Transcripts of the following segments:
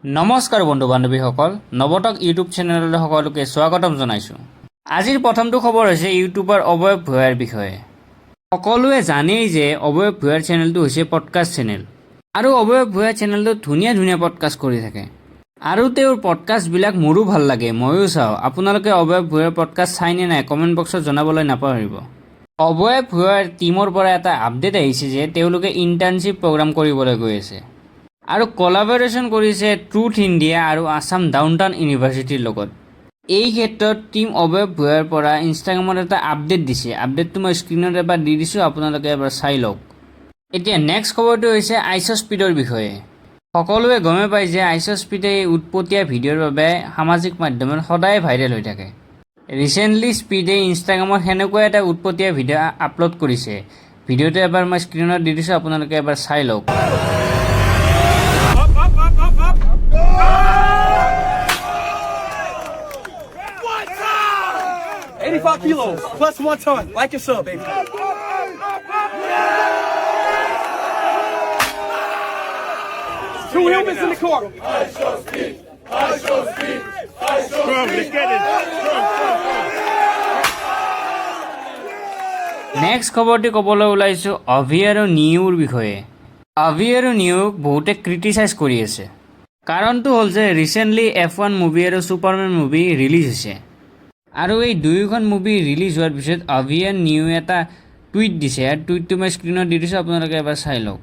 নমস্কাৰ বন্ধু বান্ধৱীসকল, নৱতক ইউটিউব চেনেললৈ সকলোকে স্বাগতম জনাইছোঁ। আজিৰ প্ৰথমটো খবৰ হৈছে ইউটিউবাৰ অৱয়ব ভূঞাৰ বিষয়ে। সকলোৱে জানেই যে অৱয়ব ভূঞাৰ চেনেলটো হৈছে পডকাষ্ট চেনেল আৰু অৱয়ব ভূঞাৰ চেনেলটোত ধুনীয়া ধুনীয়া পডকাষ্ট কৰি থাকে আৰু তেওঁৰ পডকাষ্টবিলাক মোৰো ভাল লাগে, ময়ো চাওঁ। আপোনালোকে অৱয়ব ভূঞাৰ পডকাষ্ট চাইনে নাই কমেণ্ট বক্সত জনাবলৈ নাপাহৰিব। অৱয়ব ভূঞাৰ টীমৰ পৰা এটা আপডেট আহিছে যে তেওঁলোকে ইণ্টাৰ্ণশ্বিপ প্ৰগ্ৰাম কৰিবলৈ গৈ আছে আৰু কলাবৰেশ্যন কৰিছে ট্ৰুথ ইণ্ডিয়া আৰু আছাম ডাউনটাউন ইউনিভাৰ্চিটিৰ লগত। এই ক্ষেত্ৰত টীম অৱয়ব ভূঞাৰ পৰা ইনষ্টাগ্ৰামত এটা আপডেট দিছে। আপডেটটো মই স্ক্ৰীণত এবাৰ দি দিছোঁ, আপোনালোকে এবাৰ চাই লওক। এতিয়া নেক্সট খবৰটো হৈছে আইচস্পীডৰ বিষয়ে। সকলোৱে গমে পায় যে আইচস্পীডে উৎপতীয়া ভিডিঅ'ৰ বাবে সামাজিক মাধ্যমত সদায় ভাইৰেল হৈ থাকে। ৰিচেণ্টলি স্পীডে ইনষ্টাগ্ৰামত সেনেকুৱা এটা উৎপতীয়া ভিডিঅ' আপলোড কৰিছে। ভিডিঅ'টো এবাৰ মই স্ক্ৰীণত দি দিছোঁ, আপোনালোকে এবাৰ চাই লওক। 85 kilos plus 1 ton. Like your sub, baby. Two humans in the car. I show speed. I show speed. I show Strong, let's get it. Strong. Next খবৰটি ক'বলৈ ওলাইছোঁ অভি আৰু নিউৰ বিষয়ে। অভি আৰু নিউক বহুতে ক্ৰিটিচাইজ কৰি আছে। কাৰণটো হ'ল যে ৰিচেণ্টলি F1 মুভি আৰু ছুপাৰমেন মুভি ৰিলিজ হৈছে আৰু এই দুয়োখন মুভি ৰিলিজ হোৱাৰ পিছত অভি এণ্ড নিউ এটা টুইট দিছে আৰু টুইটটো মই স্ক্ৰীণত দি দিছোঁ, আপোনালোকে এবাৰ চাই লওক।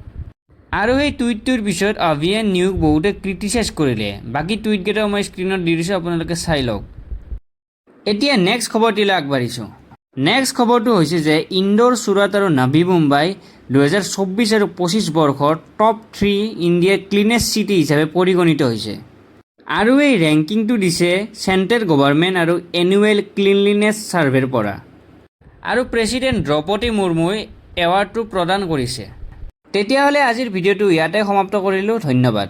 আৰু সেই টুইটটোৰ পিছত অভি এণ্ড নিউক বহুতে ক্ৰিটিচাইজ কৰিলে। বাকী টুইটকেইটাও মই স্ক্ৰীণত দি দিছোঁ, আপোনালোকে চাই লওক। এতিয়া নেক্সট খবৰটিলৈ আগবাঢ়িছোঁ। নেক্সট খবৰটো হৈছে যে ইন্দোৰ, ছুৰাট আৰু নাভি মুম্বাই 2024 আৰু 25 বৰ্ষৰ টপ 3 ইণ্ডিয়াৰ ক্লিনেষ্ট চিটি হিচাপে পৰিগণিত হৈছে আৰু এই ৰেংকিংটো দিছে চেণ্ট্ৰেল গভৰ্ণমেণ্ট আৰু এনুৱেল ক্লিনলিনেছ ছাৰ্ভেৰ পৰা আৰু প্ৰেছিডেণ্ট দ্ৰৌপদী মুৰ্মুই এৱাৰ্ডটো প্ৰদান কৰিছে। তেতিয়াহ'লে আজিৰ ভিডিঅ'টো ইয়াতে সমাপ্ত কৰিলোঁ। ধন্যবাদ।